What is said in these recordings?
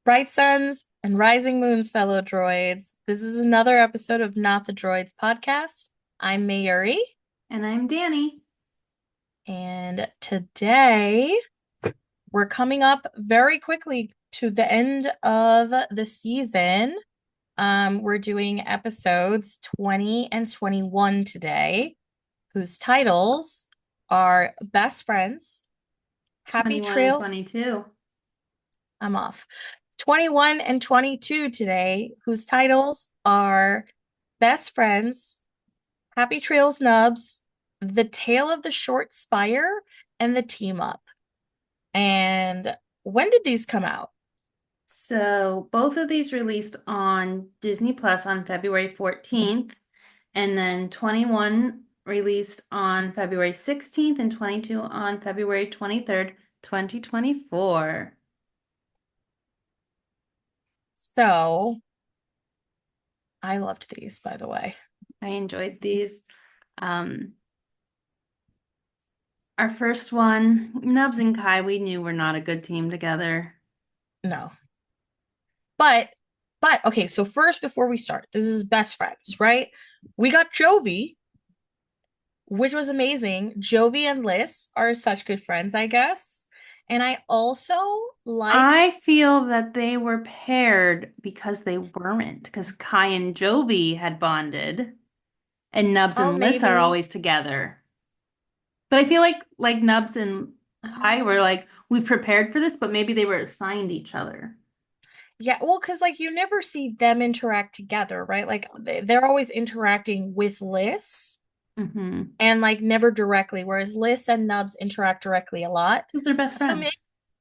Bright suns and rising moons, fellow droids. This is another episode of Not the Droids podcast. I'm Mayuri, And I'm Danny. and today we're coming up very quickly to the end of the season. We're doing episodes 20 and 21 today, whose titles are Best Friends, Happy 21 and Trail. 22. I'm off. 21 and 22 today, whose titles are Best Friends, Happy Trails Nubs, The Tale of the Short Spire, and The Team Up. And when did these come out? So both of these released on Disney Plus on February 14th, and then 21 released on February 16th and 22 on February 23rd, 2024. So I loved these, by the way. I enjoyed these. Um, our first one, Nubs and Kai, we knew were not a good team together. No. But okay, so first before we start, this is Best Friends, right? We got Jovi, which was amazing. Jovi and Liz are such good friends, I guess. And I also liked, I feel that they were paired because they weren't, because Kai and Jovi had bonded, and Nubs oh, and Liz are maybe. always together. But I feel like Nubs and Kai were like, we've prepared for this, but maybe they were assigned each other. Yeah, well, because like you never see them interact together, right? Like they're always interacting with Liz Mm-hmm. and like never directly, whereas Liz and Nubs interact directly a lot. Because they're best So friends.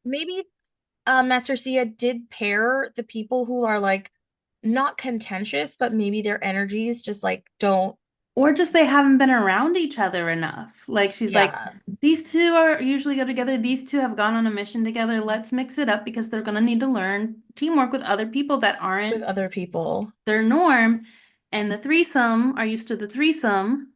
maybe Master Sia did pair the people who are like not contentious, but maybe their energies just like don't. Or just they haven't been around each other enough. Like she's like, Yeah, these two are usually go together. These two have gone on a mission together. Let's mix it up because they're gonna need to learn teamwork with other people that with aren't other people their norm. And the threesome are used to the threesome.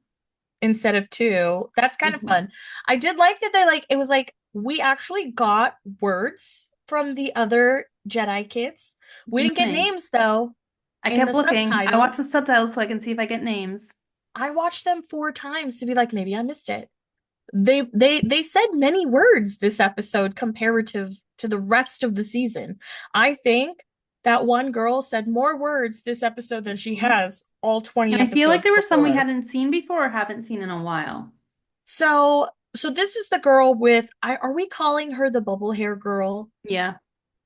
instead of two. That's kind of Mhm. fun. I did like that they like it was like we actually got words from the other Jedi kids. We didn't get Nice. names though I in kept the looking. I watched the subtitles. subtitles so I can see if I get names. I watched them 4 times to be like, maybe I missed it. They said many words this episode comparative to the rest of the season. I think that one girl said more words this episode than she Mhm. has all 20 And I feel like episodes there were some we before. hadn't seen before or haven't seen in a while. So this is the girl with are we calling her the bubble hair girl? Yeah.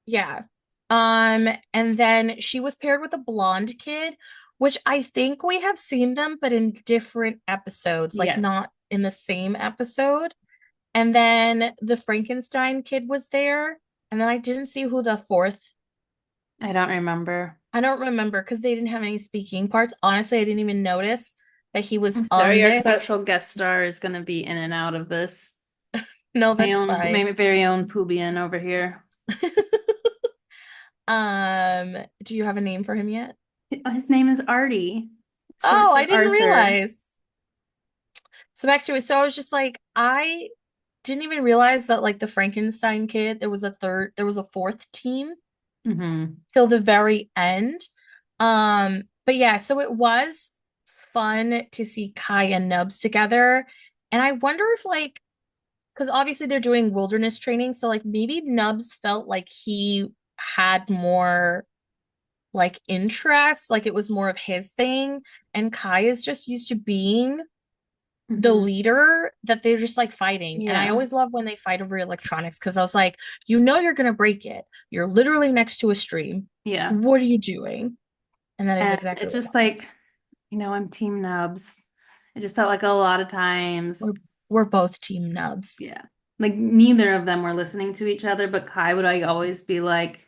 Yeah. And then she was paired with a blonde kid, which I think we have seen them, but in different episodes, like Yes. not in the same episode. And then the Frankenstein kid was there. And then I didn't see who the fourth. I don't remember. I don't remember because they didn't have any speaking parts. Honestly, I didn't even notice that he was I'm on sorry, our this. special guest star is going to be in and out of this. No, My that's own, fine. my very own Pubian over here. Do you have a name for him yet? His name is Artie, short Oh, I for didn't Arthur. realize. So back to it. So I was just like, I didn't even realize that like the Frankenstein kid, there was a fourth team Hmm. till the very end. But yeah, so it was fun to see Kai and Nubs together. And I wonder if like, because obviously they're doing wilderness training, so like maybe Nubs felt like he had more like interest, like it was more of his thing, and Kai is just used to being the Hmm. leader that they're just like fighting. And I Yeah. always love when they fight over electronics because I was like, you know, you're gonna break it. You're literally next to a stream. Yeah. What are you doing? And that is And exactly it's what just like, I'm Team Nubs. It just felt like a lot of times, we're both team Nubs. yeah. Like neither of them were listening to each other, but Kai would like always be like,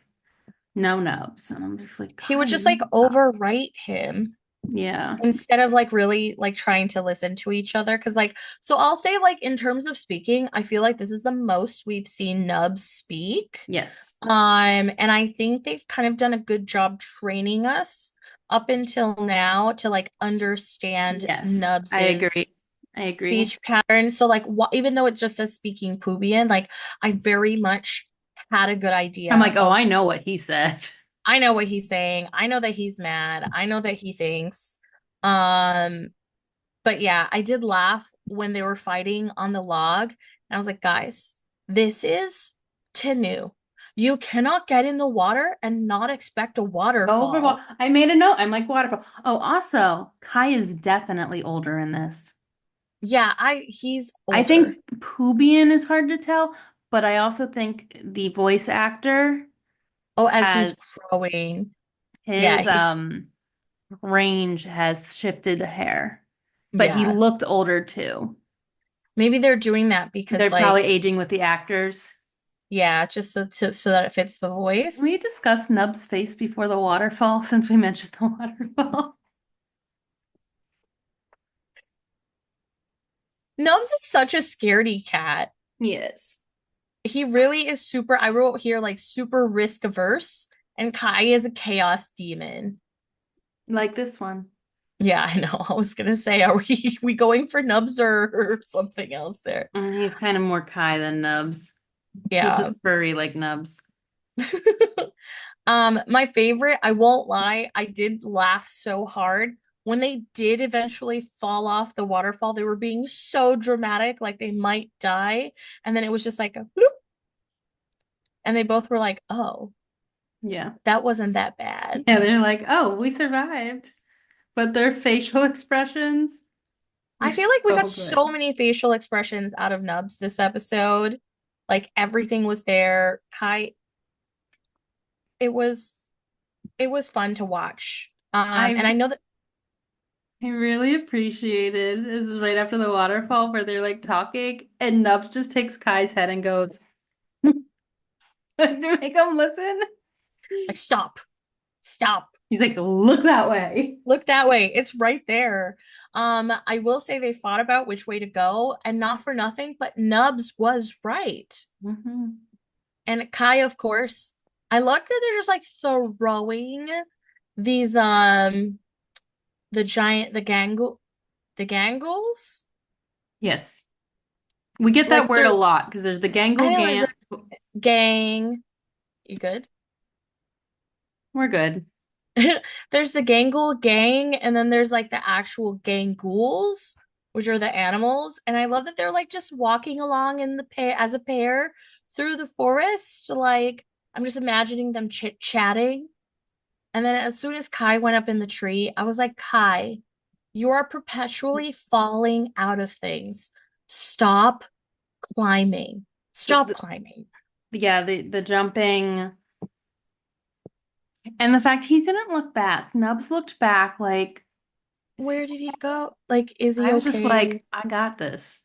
no Nubs. And I'm just like, He would Kai, just like stop. overwrite him Yeah. instead of like really like trying to listen to each other. Cause like, so I'll say like in terms of speaking, I feel like this is the most we've seen Nubs speak. Yes. And I think they've kind of done a good job training us up until now to like understand Yes. I Nubs's agree. I agree. speech pattern. So like even though it just says speaking Pubian, like I very much had a good I'm idea like, oh, of I know what he said. I know what he's saying. I know that he's mad. I know that he thinks. Um, but yeah, I did laugh when they were fighting on the log. And I was like, guys, this is Tenu. You cannot get in the water and not expect a Overall, waterfall. I made a note. I'm like, waterfall. Oh, also, Kai is definitely older in this. Yeah, he's I older. think Pubian is hard to tell, but I also think the voice actor Oh, as he's has growing. Yeah, his he's range has shifted a hair, but he yeah. looked older too. Maybe they're doing that They're because probably like aging with the actors. yeah, just so that it fits the Can we voice. discuss Nub's face before the waterfall since we mentioned the waterfall? Nubs is such a scaredy cat. Yes. He really is super. I wrote here like super risk averse, and Kai is a chaos demon. Like this one. Yeah, I know. I was gonna say, are we going for Nubs or something else there? He's kind of more Kai than Nubs. He's Yeah. just furry like Nubs. My favorite, I won't lie, I did laugh so hard when they did eventually fall off the waterfall. They were being so dramatic, like they might die, and then it was just like a bloop, and they both were like, "Oh, Yeah. that wasn't that bad." Yeah, they're like, oh, we survived. But their facial expressions I were feel like we got so so good. many facial expressions out of Nubs this episode. Like everything was there. Kai, it was it was fun to watch. And I I know that I really appreciated this is right after the waterfall where they're like talking and Nubs just takes Kai's head and goes to make him listen. like stop, stop. He's like, look that way. Look that way. It's right there. I will say they fought about which way to go, and not for nothing, but Nubs was right. Mhm. And Kai, of course, I love that they're just like throwing these the giant the gangles. Yes. We get that Like word a they're lot because there's the I Gangle know it's Gang. a gang. You good? We're good. There's the Gangle gang, and then there's like the actual Gangools, which are the animals. And I love that they're like just walking along in the pair as a pair through the forest. Like I'm just imagining them chit-chatting. And then as soon as Kai went up in the tree, I was like, Kai, you are perpetually falling out of things. Stop climbing. The, Stop the, climbing. yeah, the jumping and the fact he didn't look back. Nubs looked back like is he Where did he go? Like, is he I was just okay? like, I got this.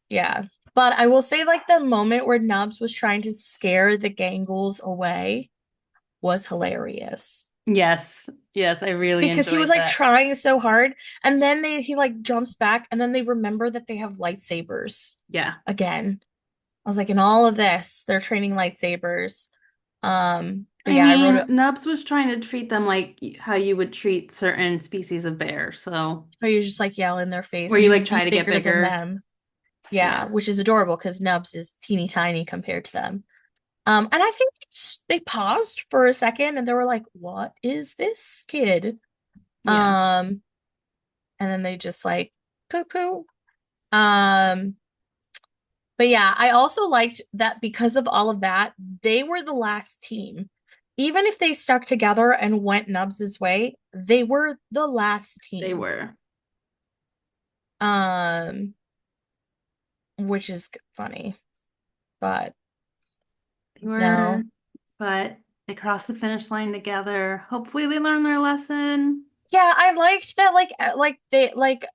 Yeah. But I will say, like, the moment where Nubs was trying to scare the Gangles away was hilarious. Yes. Yes, I really Because he was enjoyed like that. trying so hard, and then he like jumps back, and then they remember that they have lightsabers Yeah. again. I was like, in all of this, they're training lightsabers. But I yeah, I wrote mean, it. Nubs was trying to treat them like how you would treat certain species of bear. So, Or you just like yell in their face, where you you like be try to get bigger than bigger. them. Yeah, Yeah. which is adorable because Nubs is teeny tiny compared to them. And I think they paused for a second and they were like, "What is this kid?" Yeah. Um, and then they just like poo poo. Um, but yeah, I also liked that because of all of that, they were the last team. Even if they stuck together and went Nubs's way, they were the last They team. were. Um, which is funny, but They were, no. but they crossed the finish line together. Hopefully they learned their lesson. Yeah, I liked that like they like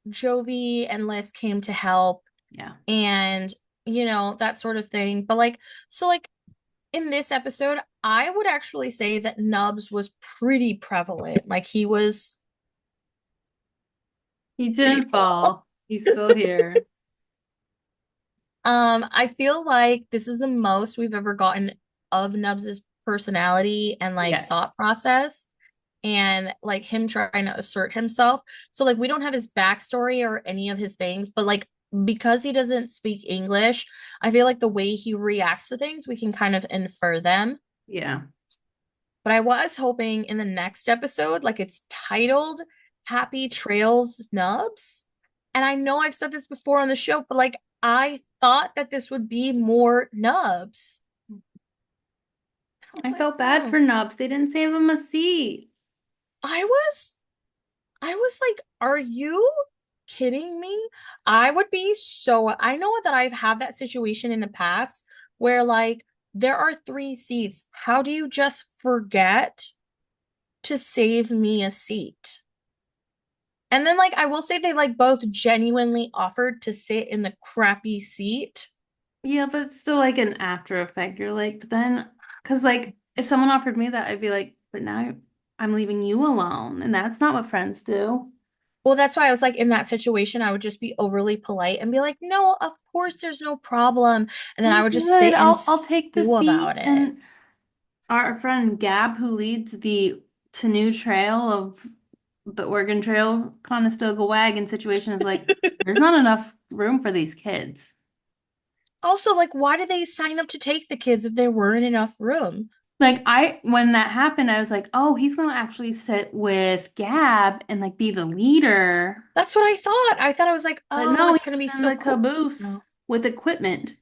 Jovi and Liz came to help Yeah. and that sort of thing. But like so like in this episode, I would actually say that Nubs was pretty prevalent. Like He did he didn't fall? fall. He's still here. I feel like this is the most we've ever gotten of Nubs's personality and like Yes. thought process and like him trying to assert himself. So like we don't have his backstory or any of his things, but like because he doesn't speak English, I feel like the way he reacts to things, we can kind of infer them. Yeah. But I was hoping in the next episode, like it's titled Happy Trails Nubs. And I know I've said this before on the show, but like I thought that this would be more nubs. I was I like, felt bad oh, for Nubs. They didn't save him a seat. I was I was like, are you kidding me? I would be so, I know that I've had that situation in the past where like there are three seats. How do you just forget to save me a seat? And then like I will say they like both genuinely offered to sit in the crappy seat. Yeah, but it's still like an after effect. You're like, but then, because like if someone offered me that, I'd be like, but now I'm leaving you alone. And that's not what friends do. Well, that's why I was like in that situation, I would just be overly polite and be like, no, of course there's no problem. And then I I'm would just good. sit and I'll take the stew seat. about it. And our friend Gab, who leads the Tanu Trail of the Oregon Trail Conestoga wagon situation, is like, there's not enough room for these kids. Also, like, why did they sign up to take the kids if there weren't enough room? Like when that happened, I was like, oh, he's gonna actually sit with Gab and like be the leader. That's what I thought. I thought I was like, But oh, no, he it's gonna be was in so the cool. caboose No. with equipment.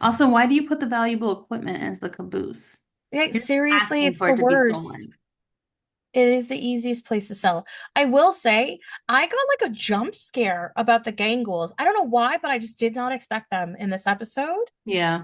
Also, why do you put the valuable equipment as the caboose? Like, You're just seriously, asking it's for the it to be worst. stolen. It is the easiest place to sell. I will say, I got like a jump scare about the Gangles. I don't know why, but I just did not expect them in this episode. Yeah.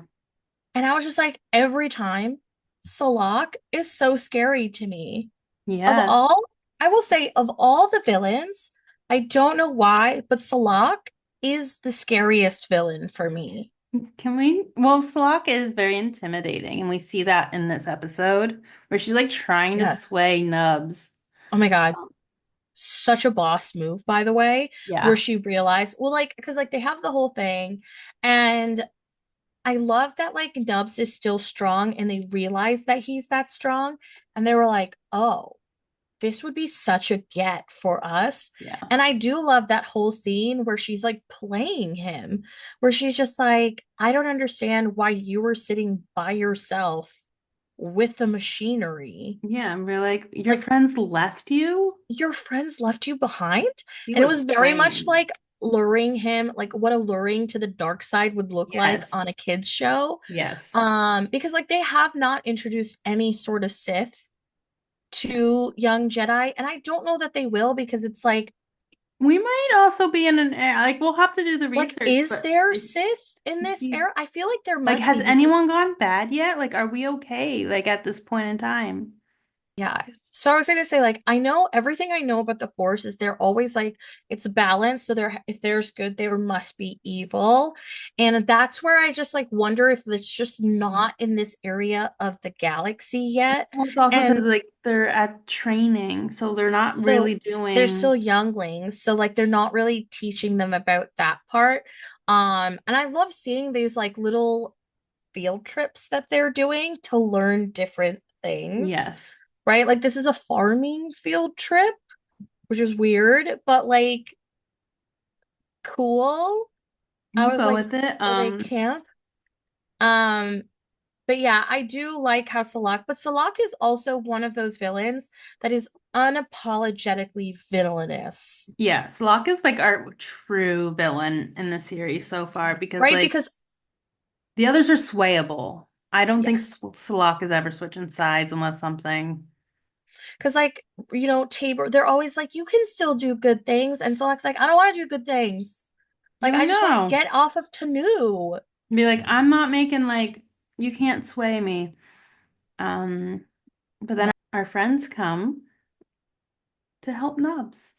And I was just like, every time, Salak is so scary to me. Of Yes. all, I will say, of all the villains, I don't know why, but Salak is the scariest villain for me. Can we? Well, Slock is very intimidating, and we see that in this episode where she's like trying to Yeah. sway Nubs. Oh my God. Such a boss move, by the way, where Yeah. she realized, well, like, because like they have the whole thing, and I love that like Nubs is still strong and they realize that he's that strong, and they were like, oh, this would be such a get for us. Yeah. And I do love that whole scene where she's like playing him, where she's just like, I don't understand why you were sitting by yourself with the machinery. Yeah. And we're like, your Like, friends left you? your friends left you behind. He And it was was very much trained. like luring him, like what alluring to the dark side would look like Yes. on a kids show. Yes. Because like they have not introduced any sort of Sith to young Jedi, and I don't know that they will because it's We might also be in an era, like we'll have to do the like research, is but there Sith in this be era? I feel like there like, must has be because anyone gone bad yet? Like, are we okay? Like at this point in time? yeah. So I was gonna say, like, I know everything I know about the Force is they're always like it's balanced. So there, if there's good, there must be evil, and that's where I just like wonder if it's just not in this area of the galaxy yet. Well, it's also because And like they're at training, so they're not so really they're doing. still younglings, so like they're not really teaching them about that part. And I love seeing these like little field trips that they're doing to learn different things, Yes, right? Like this is a farming field trip, which is weird, but like cool. I we'll was go like, with it. where they camp. Um, but yeah, I do like how Salak, but Salak is also one of those villains that is unapologetically villainous, Yeah, Slock is like our true villain in the series so far because right? like Because the others are swayable. I don't think yes, Slock is ever switching sides unless something. because like Tabor, they're always like, you can still do good things, and Salak's like, I don't want to do good things. Be Like, like, I just want to no. get off of Tanu. Be like, I'm not making like you can't sway me. Um, but then Yeah. our friends come to help Nubs.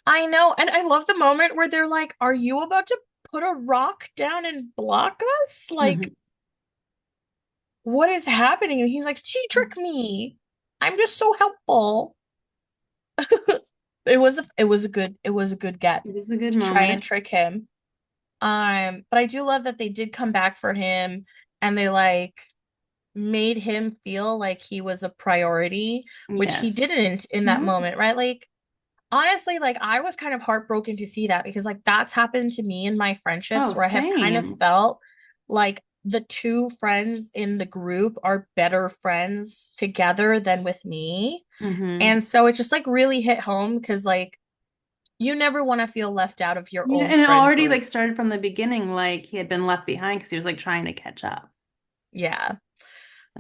I know. And I love the moment where they're like, are you about to put a rock down and block us? Like, what is happening? And he's like, she tricked me. I'm just so helpful. It was a good get It was a good to try and moment. trick him. But I do love that they did come back for him and they like made him feel like he was a priority, which he Yes. didn't in that No. moment, right? Like honestly, like I was kind of heartbroken to see that because like that's happened to me in my friendships Oh, where I have kind of same. felt like the two friends in the group are better friends together than with me. Mm-hmm. And so it just like really hit home because like you never want to feel left out of your Yeah, old and it friend already like group. started from the beginning, like he had been left behind because he was like trying to catch up. Yeah.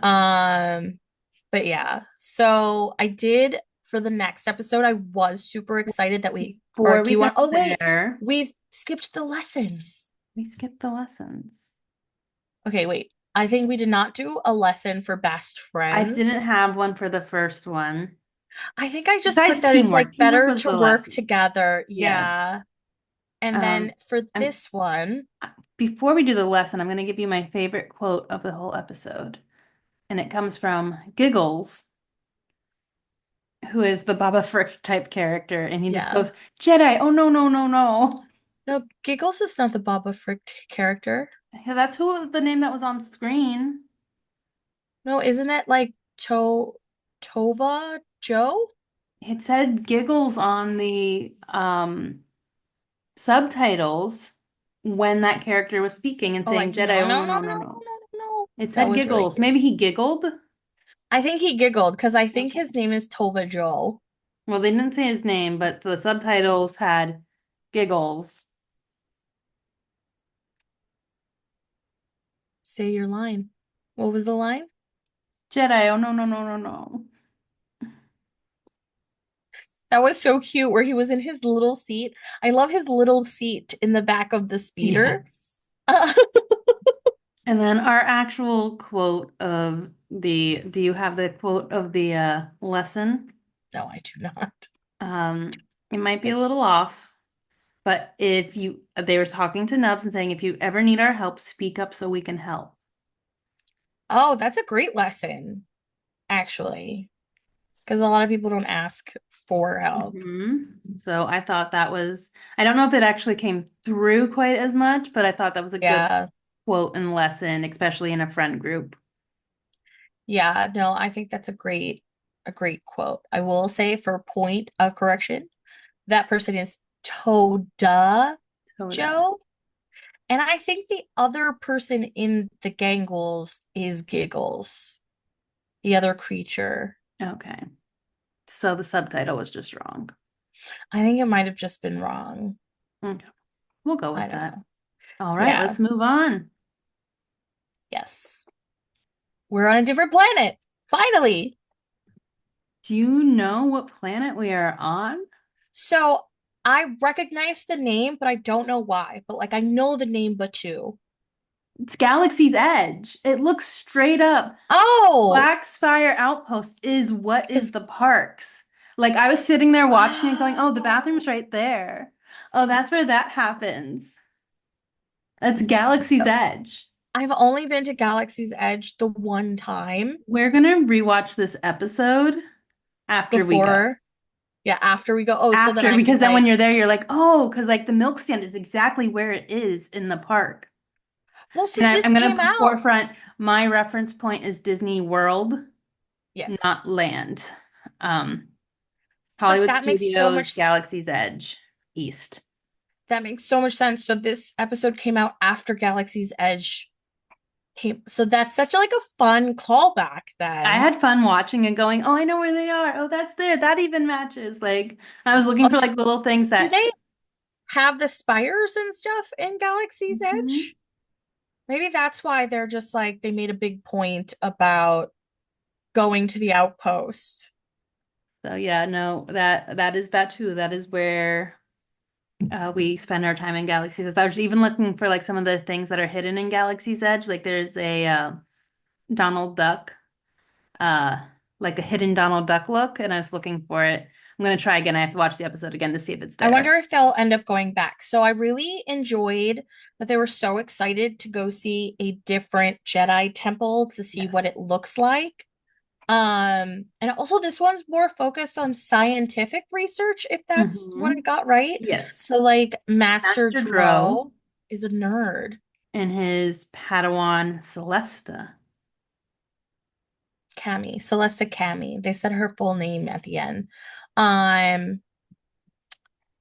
So, Um, but yeah. So I did for the next episode, I was super excited that we or before do we you go want oh wait, there, we've skipped the lessons. we skipped the lessons. Okay, wait. I think we did not do a lesson for best I didn't friends. have one for the first one. I think I just Besides put that it's teamwork, like teamwork better was to the work lesson. together. Yes. Yeah. And then Um, for and this one, before we do the lesson, I'm going to give you my favorite quote of the whole episode. And it comes from Giggles, who is the Baba Frick type character. And he just yeah. goes, Jedi, oh no, no, no, no. No, Giggles is not the Boba Frick character. Yeah, that's who the name that was on screen. No, isn't that like Tova Joe? It said Giggles on the subtitles when that character was speaking and Oh, saying like Jedi, no, oh no, no, no, no, no, no, no, no. no, no. It That said was really Giggles. cute. Maybe he giggled. I think he giggled because I think Okay. his name is Tova Joe. Well, they didn't say his name, but the subtitles had Giggles. Say your line. What was the line? Jedi, oh no, no, no, no, no. That was so cute where he was in his little seat. I love his little seat in the back of the speeder. Yes. No, And then our actual quote of do you have the quote of the lesson? I do not. It might be a It's little off, but they were talking to Nubs and saying, if you ever need our help, speak up so we can help. oh, that's a great lesson, actually, because a lot of people don't ask for help. So I thought that was, I don't know if it actually came through quite as much, but I thought that was a good Yeah. quote and lesson, especially in a friend group. Yeah, no, I think that's a great quote. I will say for point of correction, that person is Toda Toda. Joe. And I think the other person in the Gangles is Giggles, the other creature. Okay. So the subtitle was just wrong. I think it might have just been wrong. Okay. We'll go I with don't that. know. All right, Yeah, let's move on. yes. We're on a different planet. Finally. Do you know what planet we are on? So I recognize the name, but I don't know why. But like I know the name Batu. It's Galaxy's Edge. It looks straight up. Oh, Black Spire Outpost is what is because the parks. Like I was sitting there watching it going, oh, the bathroom's right there. Oh, that's where that happens. That's Galaxy's Edge. I've only been to Galaxy's Edge the one time We're gonna rewatch this episode after we go. before. Yeah, after we go. Oh, so then After, I can because then when like, you're there, you're like, oh, because like the milk stand is exactly where it is in the park. well, And see, this I'm gonna came put out. forefront my reference point is Disney World, Yes, not Land. Um, but Hollywood that makes so Studios, much Galaxy's Edge, East. that makes so much sense. So this episode came out after Galaxy's Edge came. So that's such a like a fun callback I then. had fun watching and going, oh, I know where they are. Oh, that's there. That even matches. Like I was looking Oh, for like little things do that. they have the spires and stuff in Galaxy's Mhm. Edge? Maybe that's why they're just like they made a big point about going to the outpost. So yeah, no, that is Batu. That is where we spend our time in Galaxy's Edge. I was even looking for like some of the things that are hidden in Galaxy's Edge. Like there's a Donald Duck, uh, like a hidden Donald Duck look, and I was looking for it. I'm gonna try again. I have to watch the episode again to see if it's I there. wonder if they'll end up going back. So I really enjoyed that they were so excited to go see a different Jedi temple to see what Yes. it looks like. And also this one's more focused on scientific research, if that's what I Hmm. got right. Yes. So like Master Master Dro Dro is a nerd. and his Padawan Celesta. Cammy, Celesta Cammy. They said her full name at the end. Um,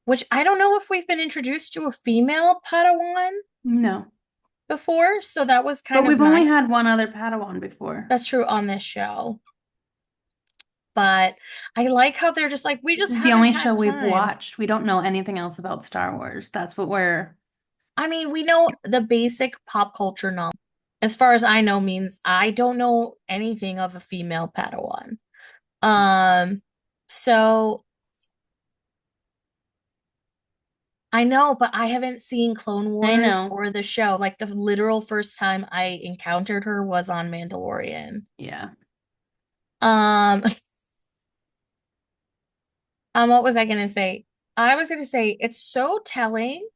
which I don't know if we've been introduced to a female Padawan No. before, so that was But kind of we've only had nice. one other Padawan before. That's true on this show. But I like how they're just like, we This just is the haven't only show had we've time. watched. We don't know anything else about Star Wars. That's what we're. I mean, we know the basic pop culture knowledge. As far as I know, means I don't know anything of a female Padawan. Um, so I know, but I haven't seen Clone I Wars know. or the show. Like the literal first time I encountered her was on Mandalorian. Yeah. Um, what was I gonna say? I was gonna say it's so telling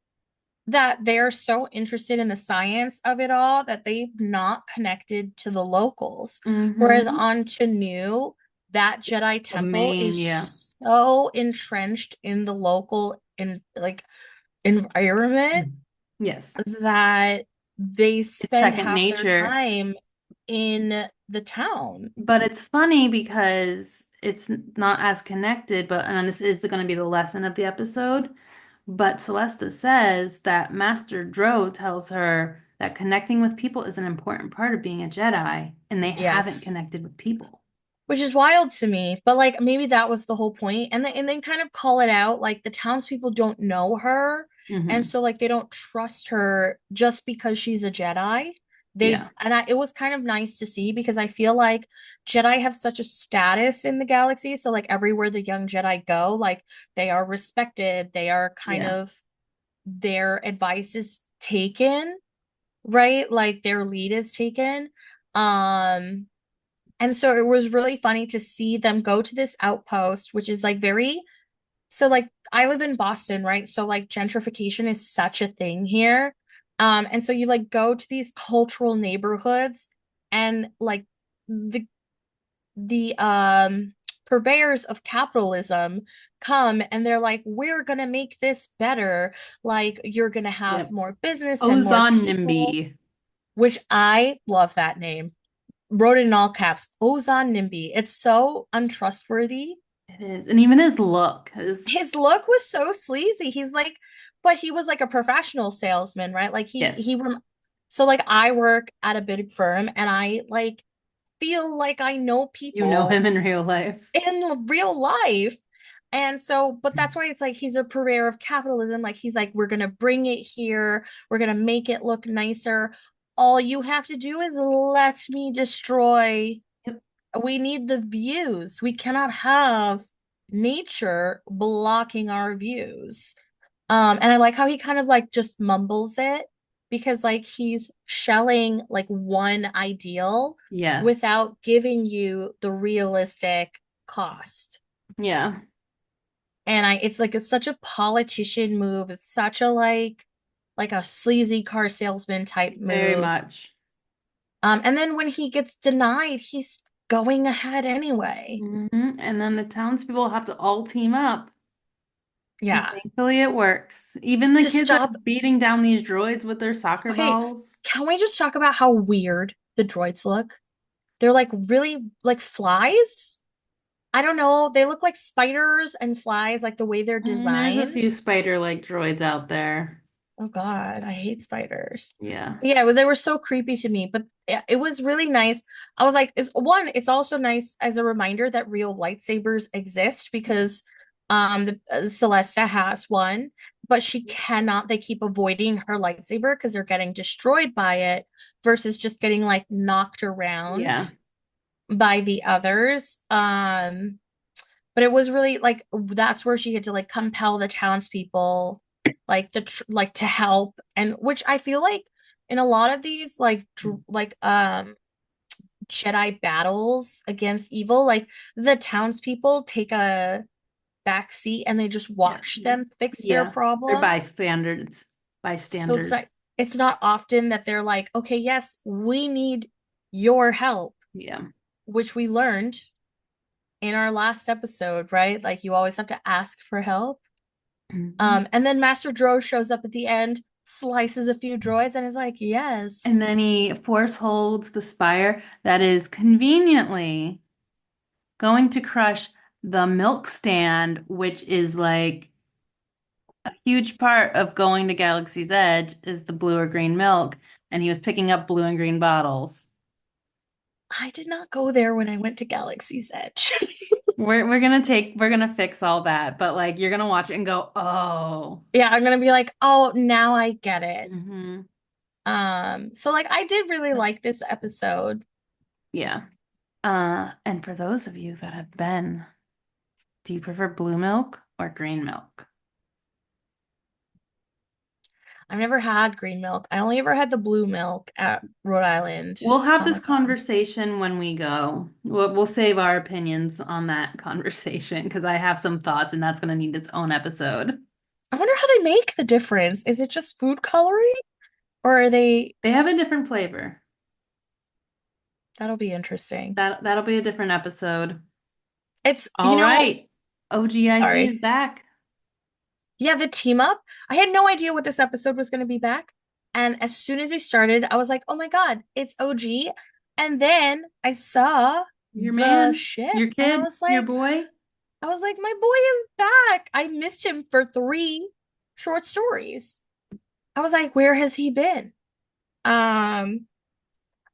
that they're so interested in the science of it all that they've not connected to the locals. Whereas Mm-hmm. on New, that Jedi The temple main, yeah. is so entrenched in the local in like environment Yes. that they It's spend second half their nature. time in the town. But it's funny because it's not as connected, but and this is going to be the lesson of the episode. But Celesta says that Master Dro tells her that connecting with people is an important part of being a Jedi, and they haven't Yes. connected with people. Which is wild to me, but like maybe that was the whole point. And then kind of call it out, like the townspeople don't know her, and Hmm. so like they don't trust her just because she's a Jedi. They Yeah. and I, it was kind of nice to see because I feel like Jedi have such a status in the galaxy. So like everywhere the young Jedi go, like they are respected. They are kind Yeah. of their advice is taken, right? Like their lead is taken. Um and so it was really funny to see them go to this outpost, which is like very, so like I live in Boston, right? So like gentrification is such a thing here. And so you like go to these cultural neighborhoods and like the the purveyors of capitalism come and they're like, we're gonna make this better. Like you're gonna have Yep. more business and more Ozon people, Nimby. which I love that name. Wrote it in all caps, Ozon NIMBY. It's so untrustworthy. It is. And even his look is, His look was so sleazy. He's like, but he was like a professional salesman, right? Like yes, so like I work at a big firm and I like feel like I know you know people him in real life. in real life. And so, but that's why it's like he's a purveyor of capitalism. Like he's like, we're gonna bring it here, we're gonna make it look nicer. All you have to do is let me destroy. Yep. We need the views. We cannot have nature blocking our views. And I like how he kind of like just mumbles it because like he's shelling like one ideal Yes. without giving you the realistic cost. Yeah, And it's like it's such a politician move. It's such a like a sleazy car salesman type very move. much. And then when he gets denied, he's going ahead anyway. And then the townspeople have to all team up. And Yeah. thankfully it works. Even the To kids are stop. beating down these droids with their soccer Okay, balls. can we just talk about how weird the droids look? They're like really like flies. I don't know. They look like spiders and flies, like the way they're There's a designed. few spider-like droids out there. Oh God, I hate spiders. Yeah. Yeah, well, they were so creepy to me, but it was really nice. I was like, it's one, it's also nice as a reminder that real lightsabers exist because Celesta has one, but she cannot, they keep avoiding her lightsaber because they're getting destroyed by it versus just getting like knocked around Yeah. by the others. But it was really like that's where she had to like compel the townspeople like like to help, and which I feel like in a lot of these like Jedi battles against evil, like the townspeople take a back seat and they just Yeah. watch them fix their Yeah. They're problems. bystanders. So it's Bystanders. like it's not often that they're like, okay, yes, we need your help, Yeah. which we learned in our last episode, right? Like you always have to ask for help. Mhm. And then Master Dro shows up at the end, slices a few droids, and is like, And yes. then he force holds the spire that is conveniently going to crush the milk stand, which is like a huge part of going to Galaxy's Edge is the blue or green milk, and he was picking up blue and green bottles. I did not go there when I went to Galaxy's Edge. We're gonna fix all that, but like you're gonna watch it and go, oh. Yeah, I'm gonna be like, oh, now I get it. Hmm. So like I did really like this episode. Yeah. And for those of you that have been, do you prefer blue milk or green milk? I've never had green milk. I only ever had the blue milk at Rhode Island We'll have this Comic Con. conversation when we go. We'll save our opinions on that conversation because I have some thoughts and that's going to need its own episode. I wonder how they make the difference. Is it just food coloring or are they They have a different flavor. that'll be interesting. That'll be a different episode. It's, All right. OGIC is sorry. back. Yeah, the team up. I had no idea what this episode was going to be back. And as soon as they started, I was like, oh my God, it's OG. And then I saw Your the man, ship your and kid, your boy. I was like, my boy is back. I missed him for 3 short stories. I was like, where has he been? Um,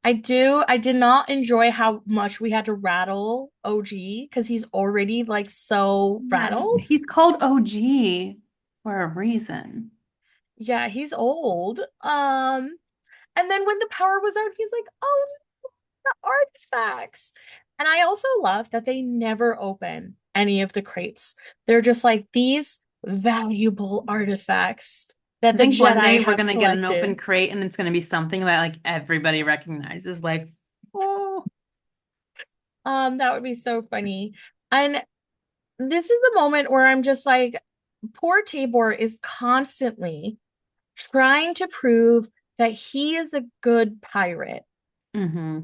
I did not enjoy how much we had to rattle OG because he's already like so Yeah, rattled. he's called OG for a reason. Yeah, he's old. And then when the power was out, he's like, oh, the artifacts. And I also love that they never open any of the crates. They're just like these valuable artifacts that I the think one day Jedi we're have gonna get an open collected. crate and it's gonna be something that like everybody recognizes. Like, oh, That would be so funny. And this is the moment where I'm just like, poor Tabor is constantly trying to prove that he is a good pirate. mm-hmm.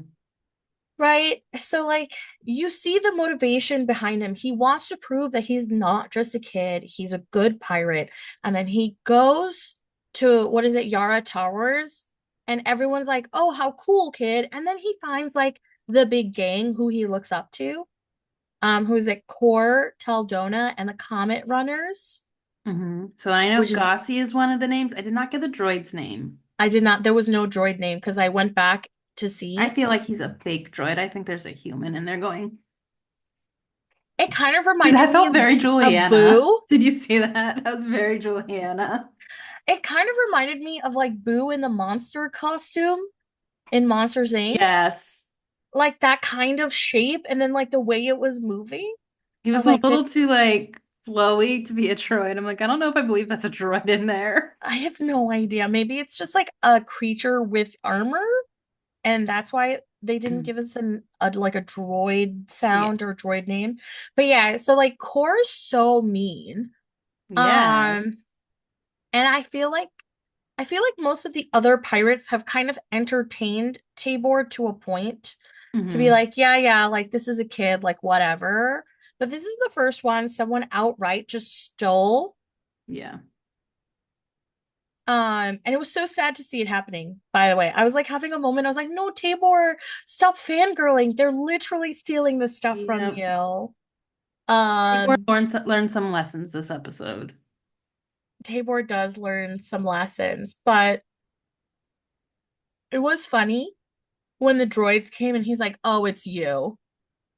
Right? So, like, you see the motivation behind him. He wants to prove that he's not just a kid, he's a good pirate. And then he goes to, what is it, Yara Towers, and everyone's like, oh, how cool, kid. And then he finds like the big gang who he looks up to, who's it, Core, Taldona, and the Comet Runners, Mm-hmm. So I know which is, Gossi is one of the names. I did not get the droid's name. I did not, there was no droid name because I went back to I see. feel like he's a fake droid. I think there's a human in there going. It kind of That reminded me felt of very Boo. Juliana. Did you see that? That was very Juliana. It kind of reminded me of like Boo in the monster costume in Monsters Inc. Yes. Like that kind of shape, and then like the way it was moving. He I was was a like, little this, too like flowy to be a droid. I'm like, I don't know if I believe that's a droid in there. I have no idea. Maybe it's just like a creature with armor, and that's why they didn't give us like a droid sound or Yes. droid name. But yeah, so like Core's so mean. Yes. Um, and I feel like most of the other pirates have kind of entertained Tabor to a point to be Hmm. like, yeah, yeah, like this is a kid, like whatever. But this is the first one someone outright just stole. Yeah. And it was so sad to see it happening, by the way. I was like having a moment. I was like, no, Tabor, stop fangirling. They're literally stealing the stuff from Yep. you. Igor Um, learned some lessons this episode. Tabor does learn some lessons, but it was funny when the droids came and he's like, oh, it's you.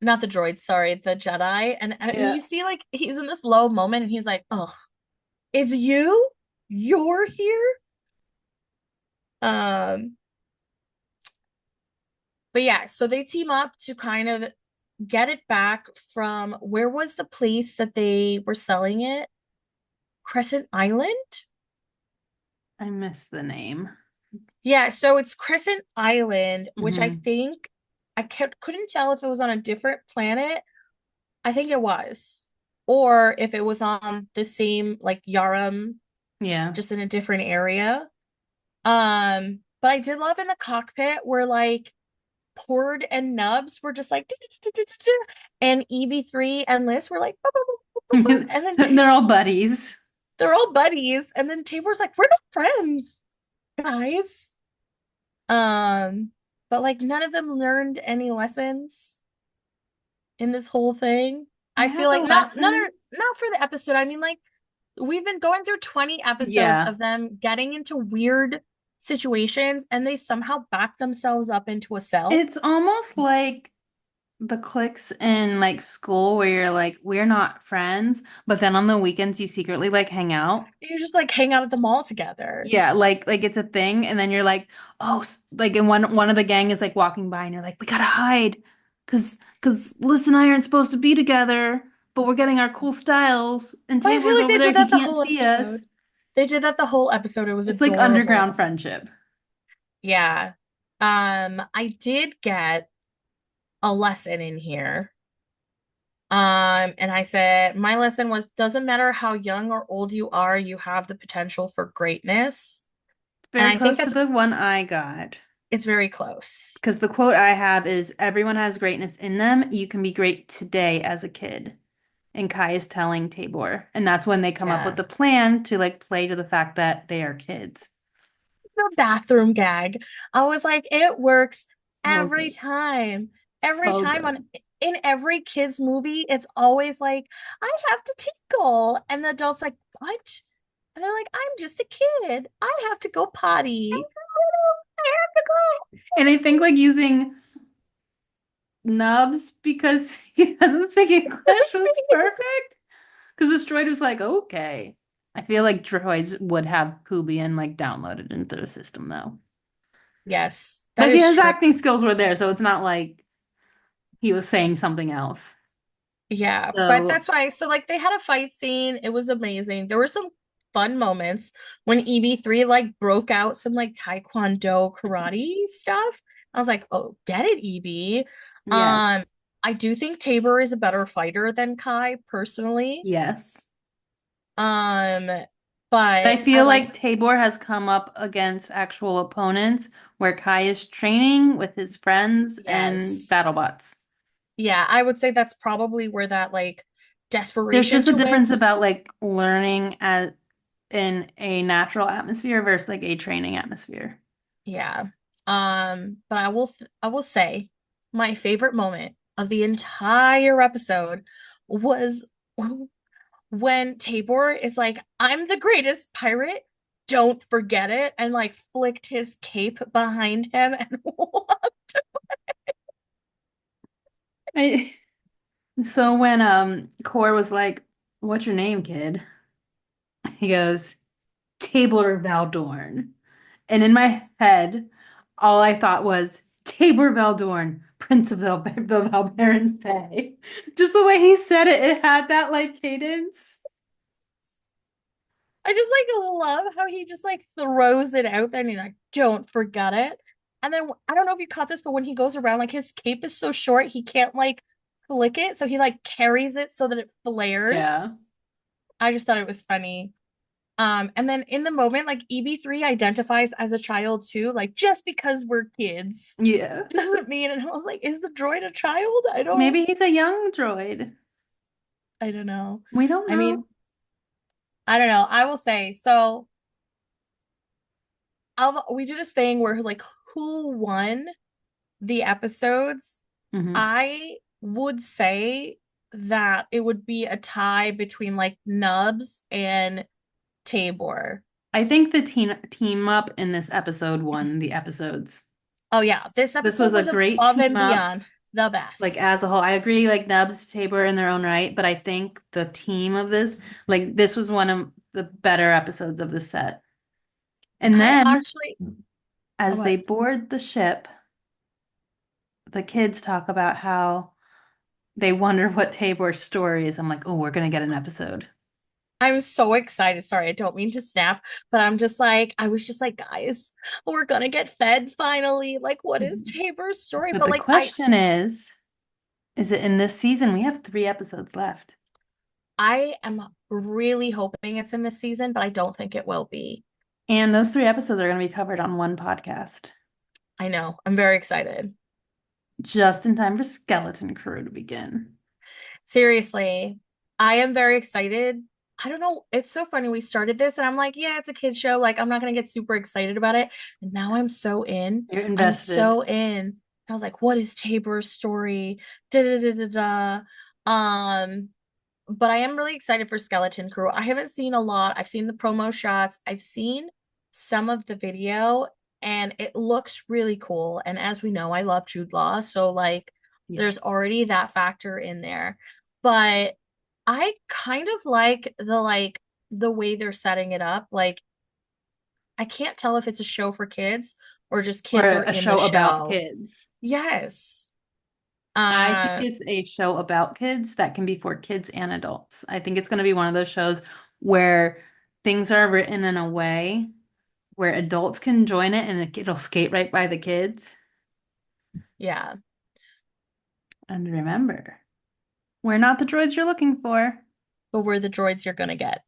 Not the droids, sorry, the Jedi. And Yeah. you see, like, he's in this low moment and he's like, oh, it's you? You're here? Um, but yeah, so they team up to kind of get it back from where was the place that they were selling it? Crescent Island? I missed the name. Yeah, so it's Crescent Island, which I Hmm. think couldn't tell if it was on a different planet. I think it was. Or if it was on the same like Yarum, Yeah. just in a different area. But I did love in the cockpit where like Pord and Nubs were just like and EB3 and Liz were like and then They're all buddies. they're all buddies and then Tabor's like we're not friends, guys. Um, but like none of them learned any lessons in this whole thing. They I feel had the like not lesson. not for the episode. I mean like we've been going through 20 episodes Yeah. of them getting into weird situations and they somehow back themselves up into a cell. It's almost like the cliques in like school where you're like, we're not friends, but then on the weekends you secretly like hang out. You just like hang out at the mall together. Yeah, like it's a thing, and then you're like, oh, like, and one of the gang is like walking by, and you're like, we gotta hide, cause Liz and I aren't supposed to be together, but we're getting our cool styles, and But I feel Tabor's like over they there, did he that the can't whole see episode. us. They did that the whole episode. It was It's like underground adorable. friendship. Yeah. I did get a lesson in here. And I said, my lesson was, doesn't matter how young or old you are, you have the potential for greatness. And Very I think close to that's the one I got. it's very close. Because the quote I have is, everyone has greatness in them. You can be great today as a kid. And Kai is telling Tabor. And that's when they come up with Yeah. the plan to like play to the fact that they are kids. The bathroom gag. I was like, it works So every good. time. Every So time good. on in every kid's movie, it's always like, I have to tinkle. And the adult's like, what? And they're like, I'm just a kid. I have to go potty. I have to go. And I think like using Nubs because he doesn't speak English was perfect. Because the droid was like, okay. I feel like droids would have Kubian like downloaded into the system though. Yes, that But is his true. acting skills were there, so it's not like he was saying something else. Yeah, but So that's why. So like they had a fight scene. It was amazing. There were some fun moments when EB3 like broke out some like Taekwondo karate stuff. I was like, "Oh, get it, EB." Um, yes. I do think Tabor is a better fighter than Kai personally. Yes. Um, I but I feel like like Tabor has come up against actual opponents where Kai is training with his friends and yes. BattleBots. Yeah, I would say that's probably where that like There's desperation just a to difference win. about like learning as in a natural atmosphere versus like a training atmosphere. Yeah. But I will say my favorite moment of the entire episode was when Tabor is like, I'm the greatest pirate. Don't forget it. And like flicked his cape behind him and I, so when Core was like, "What's your name, kid?" He goes, "Tabor Valdorn." And in my head, all I thought was Tabor Valdorn, Prince of the Valbaran Fae. Just the way he said it, it had that like cadence. I just like love how he just like throws it out there and he's like, don't forget it. And then I don't know if you caught this, but when he goes around, like his cape is so short, he can't like flick it. So he like carries it so that it flares. Yeah. I just thought it was funny. And then in the moment, like EB3 identifies as a child too, like just because we're kids Yeah. doesn't mean, and I was like, is the droid a child? Maybe he's a young droid. I don't know. We don't I know. mean, I don't know. I will say, so we do this thing where like who won the episodes? Hmm. I would say that it would be a tie between like Nubs and Tabor. I think the team up in this episode won the episodes. Oh yeah, this This episode was a was great above team and up. beyond the Like best. as a whole, I agree, like Nubs, Tabor in their own right, but I think the team of this, like this was one of the better episodes of the set. And I then actually as they what board the ship, the kids talk about how they wonder what Tabor's story is. I'm like, oh, we're gonna get an episode. I'm so excited. Sorry, I don't mean to snap, but I'm just like, I was just like, guys, we're gonna get fed finally. Like, what is Mhm. Tabor's story? But But the like, question is it in this season? We have 3 episodes left. I am really hoping it's in this season, but I don't think it will be. And those 3 episodes are gonna be covered on one podcast. I know. I'm very excited. Just in time for Skeleton Crew to begin. Seriously, I am very excited. I don't know. It's so funny. We started this and I'm like, yeah, it's a kid show. Like, I'm not gonna get super excited about it. And now I'm so in. You're I'm invested. so in. I was like, what is Tabor's story? Da da da da da. Um, but I am really excited for Skeleton Crew. I haven't seen a lot. I've seen the promo shots. I've seen some of the video and it looks really cool. And as we know, I love Jude Law, so like Yeah. there's already that factor in there. But I kind of like the way they're setting it up. Like I can't tell if it's a show for kids or just Or kids are a in the show about show. kids. Yes. I think Uh it's a show about kids that can be for kids and adults. I think it's going to be one of those shows where things are written in a way where adults can join it and it'll skate right by the kids. yeah, And remember, we're not the droids you're looking for. but we're the droids you're gonna get.